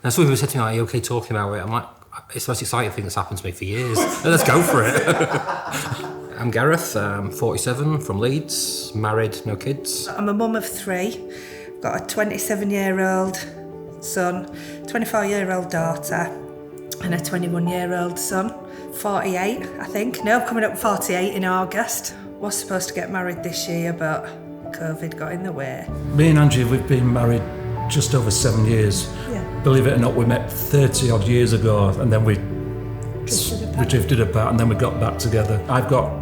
And some people said to me, like, are you okay talking about it? I'm like, it's the most exciting thing that's happened to me for years. Let's go for it. I'm Gareth, I'm 47, from Leeds, married, no kids. I'm a mum of 3. I've got a 27-year-old son, 24-year-old daughter, and a 21-year-old son. 48, I think. No, I'm coming up 48 in August. Was supposed to get married this year, but COVID got in the way. Me and Angie, we've been married just over 7 years. Yeah. Believe it or not, we met 30 odd years ago, and then we drifted apart, and then we got back together. I've got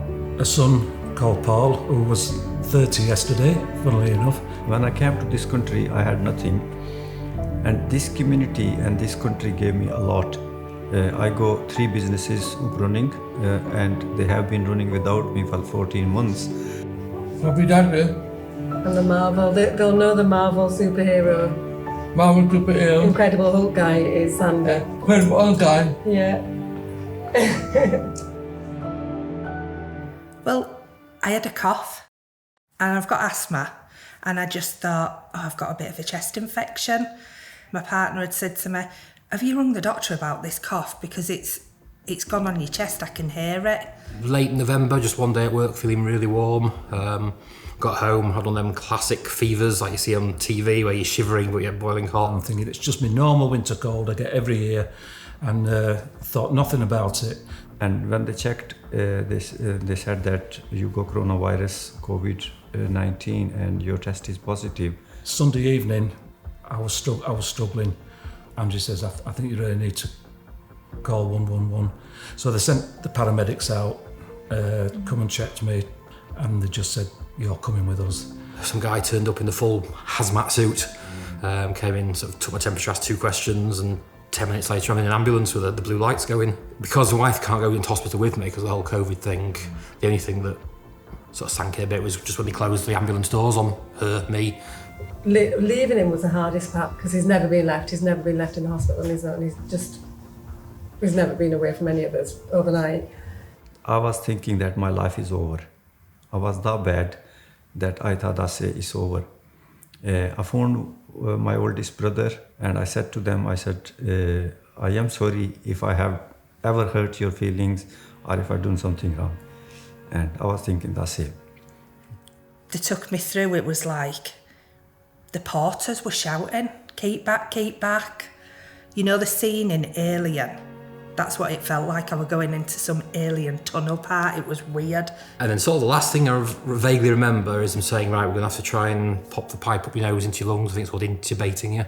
a son called Paul, who was 30 yesterday, funnily enough. When I came to this country, I had nothing. And this community and this country gave me a lot. I got 3 businesses running, and they have been running without me for 14 months. What have you done here? And the Marvel, they'll know the Marvel superhero. Marvel superhero. Incredible Hulk guy is Sandy. Incredible Hulk guy. Yeah. Well, I had a cough and I've got asthma, and I just thought, I've got a bit of a chest infection. My partner had said to me, have you rung the doctor about this cough? Because it's gone on your chest, I can hear it. Late November, just one day at work, feeling really warm. Got home, had one of them classic fevers like you see on TV where you're shivering but you're boiling hot. I'm thinking it's just my normal winter cold I get every year, and thought nothing about it. And when they checked, they said that you got coronavirus, COVID-19, and your test is positive. Sunday evening, I was struggling. Angie says, I think you really need to call 111. So they sent the paramedics out, come and checked me, and they just said, you're coming with us. Some guy turned up in the full hazmat suit, came in, sort of took my temperature, asked 2 questions, and 10 minutes later I'm in an ambulance with the blue lights going. Because the wife can't go into hospital with me because of the whole COVID thing, the only thing that sort of sank in a bit was just when they closed the ambulance doors on her, me. Leaving him was the hardest part because he's never been left. He's never been left in the hospital on his own. He's never been away from any of us overnight. I was thinking that my life is over. I was that bad that I thought it's over. I phoned my oldest brother and I said to them, I said, I am sorry if I have ever hurt your feelings or if I've done something wrong. And I was thinking, that's it. They took me through, it was like the porters were shouting, keep back, keep back. You know the scene in Alien? That's what it felt like. I was going into some alien tunnel part. It was weird. And then sort of the last thing I vaguely remember is them saying, right, we're going to have to try and pop the pipe up your nose into your lungs. I think it's called intubating you.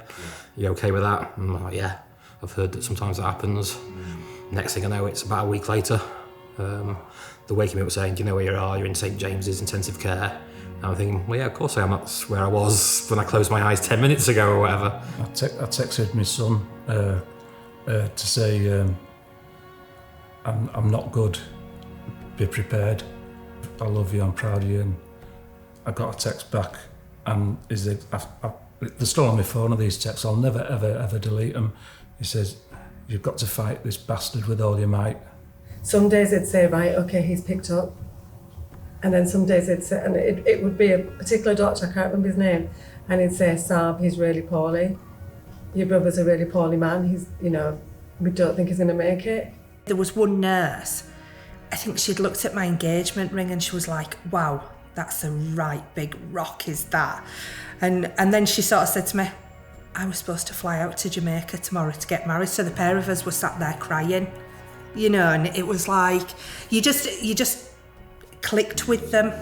You okay with that? And I'm like, yeah, I've heard that sometimes that happens. Next thing I know, it's about a week later. They're waking me up saying, do you know where you are? You're in St James's intensive care. And I'm thinking, well, yeah, of course I am. That's where I was when I closed my eyes 10 minutes ago or whatever. I texted my son to say, I'm not good, be prepared. I love you, I'm proud of you. And I got a text back, and they're still on my phone, of these texts. I'll never, ever delete them. He says, you've got to fight this bastard with all your might. Some days it'd say, right, okay, he's picked up. And then some days it'd say, and it would be a particular doctor, I can't remember his name, and he'd say, Saab, he's really poorly. Your brother's a really poorly man. We don't think he's going to make it. There was one nurse, I think she'd looked at my engagement ring and she was like, wow, that's a right big rock, is that? And then she sort of said to me, I was supposed to fly out to Jamaica tomorrow to get married, so the pair of us were sat there crying, and it was like, you just clicked with them.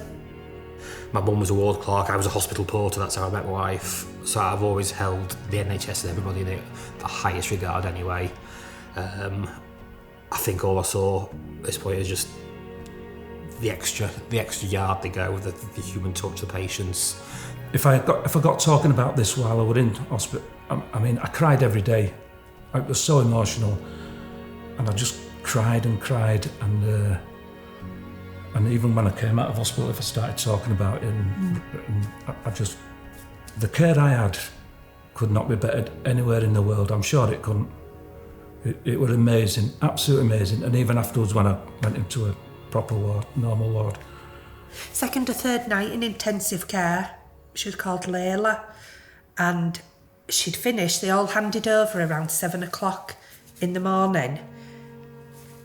My mum was a ward clerk, I was a hospital porter, that's how I met my wife. So I've always held the NHS and everybody in it the highest regard anyway. I think all I saw at this point is just the extra yard they go, the human touch, the patience. If I got talking about this while I was in hospital, I cried every day. I was so emotional, and I just cried, and even when I came out of hospital, if I started talking about it, and the care I had could not be bettered anywhere in the world. I'm sure it couldn't. It was amazing, absolutely amazing. And even afterwards, when I went into a proper ward, normal ward. Second or third night in intensive care, she was called Layla, and she'd finished, they all handed over around 7 o'clock in the morning,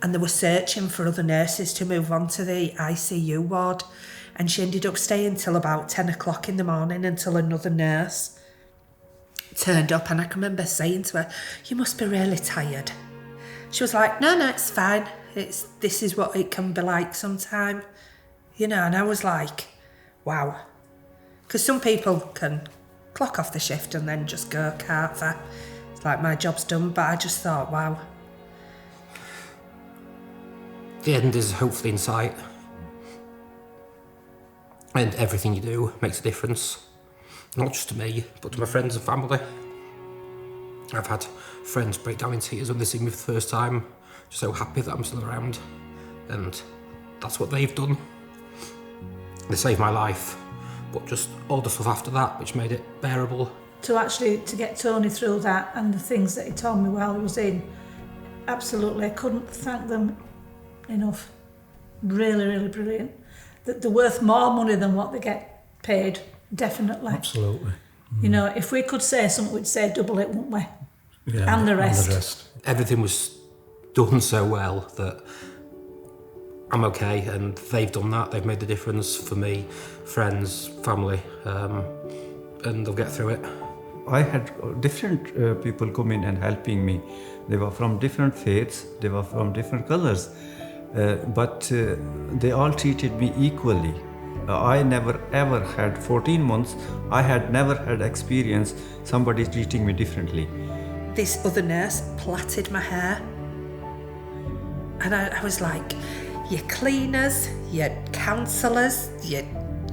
and they were searching for other nurses to move on to the ICU ward, and she ended up staying till about 10 o'clock in the morning until another nurse turned up. And I can remember saying to her, "You must be really tired." She was like, no, it's fine. This is what it can be like sometime. You know, and I was like, wow. Because some people can clock off the shift and then just go, can't they? It's like, my job's done, but I just thought, wow. The end is hopefully in sight. And everything you do makes a difference. Not just to me, but to my friends and family. I've had friends break down in tears when they see me for the first time, just so happy that I'm still around. And that's what they've done. They saved my life, but just all the stuff after that, which made it bearable. To get Tony through that and the things that he told me while he was in, absolutely, I couldn't thank them enough. Really, really brilliant. They're worth more money than what they get paid, definitely. Absolutely. You know, if we could say something, we'd say double it, wouldn't we? Yeah, And the rest. Everything was done so well that I'm okay, and they've done that. They've made the difference for me, friends, family, and they'll get through it. I had different people come in and helping me. They were from different faiths, they were from different colors, but they all treated me equally. I never ever had 14 months, I had never had experience somebody treating me differently. This other nurse plaited my hair. And I was like, your cleaners, your counsellors, your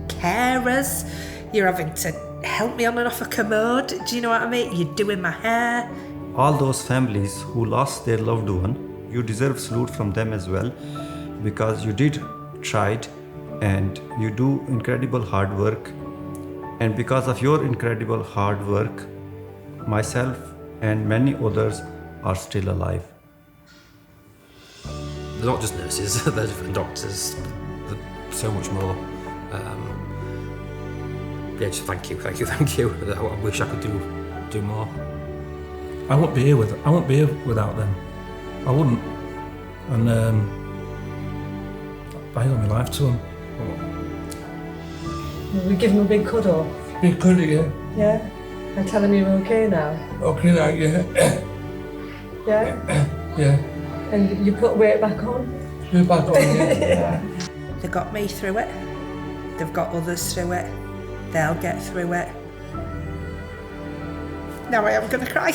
carers, you're having to help me on and off a commode, do you know what I mean? You're doing my hair. All those families who lost their loved one, you deserve salute from them as well, because you did tried and you do incredible hard work, and because of your incredible hard work, myself and many others are still alive. They're not just nurses, they're different doctors, they're so much more. Yeah, just thank you. I wish I could do more. I wouldn't be here without them. I wouldn't. And I owe my life to them. We give him a big cuddle. Big cuddle, yeah. Yeah? And tell him you're okay now. Okay, now, yeah. Yeah? Yeah. And you put weight back on? We're back on, yeah. They got me through it. They've got others through it. They'll get through it. Now I am going to cry.